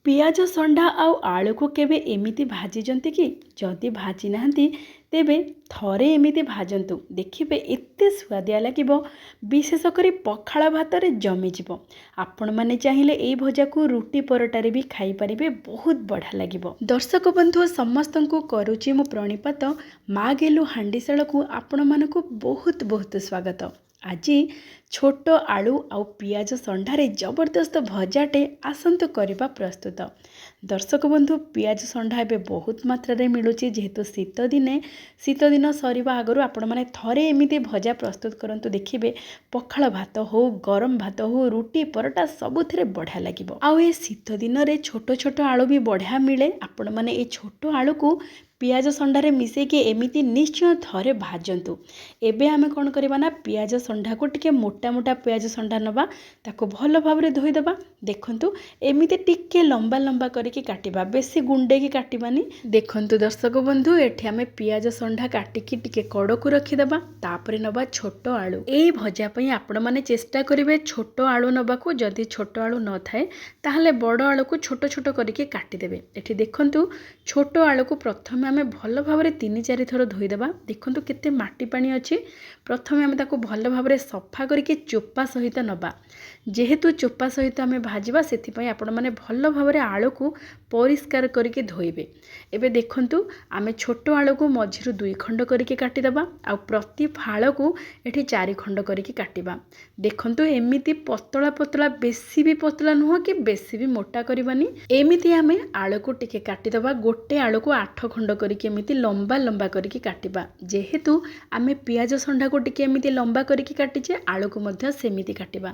पियाज षंडा आउ आलू को केबे एमिति भाजिजंती कि जदि भाजी नाहंती तेबे थरे एमिति भाजंतु देखिबे एते स्वादिया लागिबो। विशेष करी पखाळ भातरे जमिजिबो। आपण माने चाहिए एई भजा को रुटी परोटारे भी खाई परिबे, बहुत बढ़िया लागिबो। दर्शक बंधु समस्तंकु करूची मु प्रणिपात माँ गेलु हांडीशाल को आपण मानकु बहुत बहुत स्वागत। आज छोट आलू आउ पियाज षंडारे जबरदस्त भजाटे आसंतु करबा प्रस्तुत। दर्शक बंधु पियाज षंडा एबे बहुत मात्रा रे मिलुची, जेहेतु शीत दिन सरीबा आगरु आपण माने थरे एमिति भजा प्रस्तुत करंतु। देखिबे पखाळ भात हो, गरम भात हो, रुटी परोटा सबुथिरे बढ़िया लागिबो। आउ ए शीत दिन रे छोट छोट आलू भी बढ़िया मिले। आपण माने ए छोट आलू को पियाज षंडारे मिसेकी एमिति निश्चय थरे भाजंतु। एबे आमे कोन करबा ना, पियाज षंडा को टिके मोटा मोटा पियाज षंडा नबा, ताको भल भाबरे धोई देबा। देखंतु एमिति टिके लंबा लंबा करके काटिबा, बेसी गुंडे की काटिबानी। देखंतु दर्शक बंधु एठी आमे पियाज षंडा काटिकी टिके कड़कु रखी देबा। तापरे नबा छोट आलू। एई भजा पई आपण माने चेष्टा करिवे छोट आलू नबाकू। जदि छोट आलू न थाए ताहले बड़ आलू को छोट छोट करके काटी देबे। एठी देखंतु छोट आलू को प्रथमे आमे भल भाबरे 3-4 थर धोई देबा। देखंतु केते माटी पानी अछि। प्रथमे आमे ताको भल भाबरे सफा करके चोपा सहित नबा। जेहेतु चोपा सहित आमे भाजिबा सेति पई आपण माने भल भाबरे आलू को परिष्कार करके धोइबे। एबे देखंतु आमे छोट आलू को मझिरु 2 खंड करके काटी देबा। आ प्रति फाळ को एठी 4 खंड करके काटिबा। देखंतु एमिति पतला पतला, बेसी भी पतला नुह कि बेसी भी मोटा करबानी। एमिति आमे आलू को टिके काटी देबा। गोटे आलू को 8 खंड करके एमिति लंबा लंबा करके काटिबा। जेहेतु आमे पियाज षंडा को टिके एमिति लंबा करके काटिचे, आलू को मध्य सेमिति काटिबा।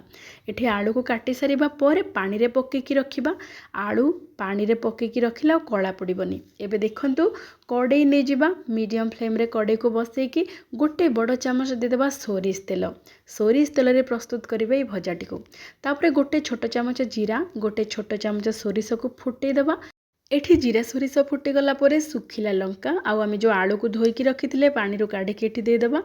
एठी आलू को काटी सारिबा परे पानी रे पकेकी रखिबा। आलू पानी रे पकेकी रखिला कला पड़िबनी। एबे देखंतु कड़े नै जिबा। मीडियम फ्लेम रे कड़े को बसेकी गोटे बड़ चामच दे देबा सोरिष तेल। सोरिष तेल रे प्रस्तुत करिबे ई भजाटी को। तापरे गोटे छोट चामच जीरा, गोटे छोट चामच सोरिष को फुटै देबा। एठी जीरा सोरिष फुटी गला परे सुखिला लंका आउ आमे जो आलू को धोईकी रखिथिले पानी रो काढिकी एठी दे देबा।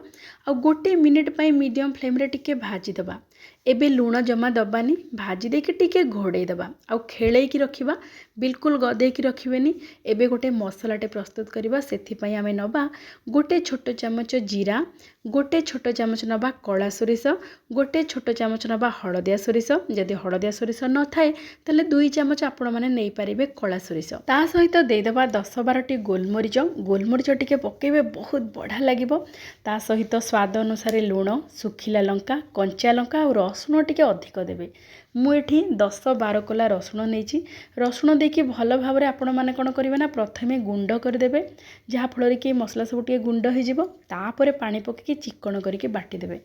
आ गोटे मिनिट पई मीडियम फ्लेम रे टिके भाजी देबा। एबे लूण जमा दबानी, भाजी देके टिके घोड़े देबा। आउ खेळेकी रखिबा, बिल्कुल गदेकी रखिबेनी। एबे गोटे मसलाटे प्रस्तुत करिबा। सेथि पई आमे नबा गोटे छोट चामच जीरा, गोटे छोट चामच नबा कला सोरिष, गोटे छोट चामच नबा हळदिया सोरिष। जदि हळदिया सोरिष न थाए तले 2 चामच आपण माने नै पारिबे कला सोरिष। ता सहित दे देबा 10-12 टी गोलमरिच। गोलमरिच टिके पकेबे, बहुत बढ़िया लागिबो। ता सहित स्वाद अनुसार लूण, सुखिला लंका, कंचा लंका और रसुण टिके अधिक देबे। मु एठी 10-12 कोला रसुण नेछि। रसुण देकी भल भाबरे आपण माने कोन करिवे ना, प्रथमे गुंड कर देबे, जहा फଳରେ कि मसला सब टिके गुंड हो जिवो। तापरे पानी पकेकी चिकन करके बाटी देबे।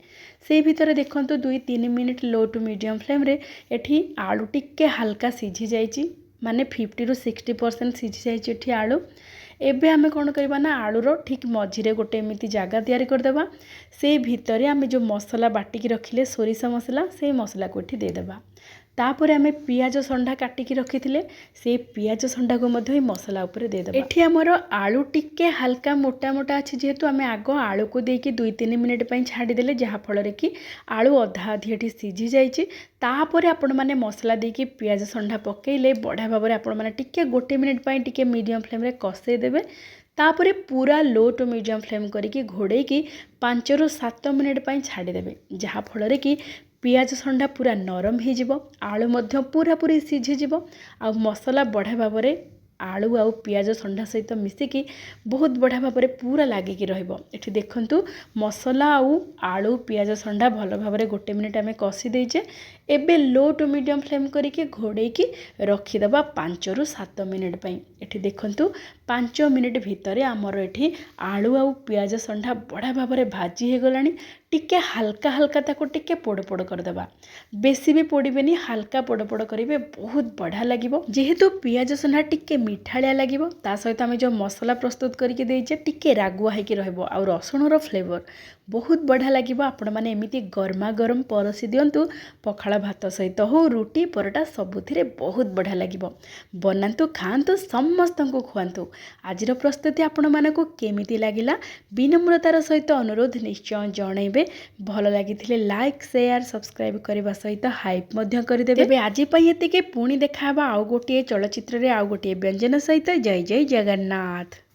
सेई भितरे देखंतु 2-3 minute low to medium flame रे एठी आलू टिके हल्का सिझी जाईची, माने 50 to 60% सिझी जाईची एठी आलू। एबे आमे कोन करबा ना, आलूरो ठीक मझिरे गोटे एमिति जागा तैयारी कर देबा। से भितरे आमे जो मसला बाटिकी रखिले सोरिष मसला, से मसला को एठी दे देबा। तापरे आमे पियाज षंडा काटिकी रखिथिले, से पियाज षंडा को मध्य मसला ऊपर दे देबा। एठी हमर आलू टिके हल्का मोटा मोटा अछि, जेहेतु आमे आगो आलू को देकी 2-3 मिनिट पई छाडी देले, जहा फଳରେ कि आलू अधा अधि एठी सिझी जाईची। तापरे आपण माने मसला देकी पियाज षंडा पकेइले बढ़िया भाबरे आपण माने टिके गोटे मिनिट पई टिके मीडियम फ्लेम रे कसे देबे। तापरे पूरा लो टू मीडियम फ्लेम करिकी घोड़ेकी 5 ରୁ 7 मिनिट पई छाडी देबे, जहा फଳରେ कि पियाज षंडा पूरा नरम हो जिवो, आलू मध्य पूरा पूरी सिझी जिवो। आ मसला बढ़िया भाबरे आलू आउ पियाज षंडा सहित मिसिकी बहुत बढ़िया भाबरे पूरा लागिकी रहिबो। एठी देखंतु मसला आउ आलू पियाज षंडा भल भाबरे गोटे मिनिट आमे कसी देइचे। एबे लो टू मीडियम फ्लेम करिके घोड़ेकी रखी देबा 5 ରୁ 7 मिनिट पई। एठी देखंतु 5 मिनिट भितरे आमर एठी आलू आउ पियाज षंडा बढ़िया भाबरे भाजी हे गलानी। टिके हल्का हल्का ताको टिके पोड़ पोड़ कर देबा, बेसी भी पोड़िबेनी, हल्का पोड़ पोड़ करिवे, बहुत बढ़िया लागिबो। जेहेतु पियाज षंडा टिके मिठालिया लागिबो, ता सहित आमे जो मसला प्रस्तुत करके देइचे टिके रागुआ हेकी रहइबो। आ रसुण रो फ्लेवर बहुत बढ़िया लगे आपण मैंने एमती गरमा गरम परसी दिंतु पखाड़ भात सहित हो रुटी परोटा सबुथिरे बहुत बढ़िया लगे बनातु खातु समस्त को खुआतु आज प्रस्तुति आपण मानक केमिति लगिला विनम्रतार सहित अनुरोध निश्चय जनइबे भल लगी लाइक शेयर सब्सक्राइब करने सहित हाइप करदेवे आज ये पुणी देखा आउ गोटे चलचित्र आउ गोटे व्यंजन सहित जय जय जगन्नाथ।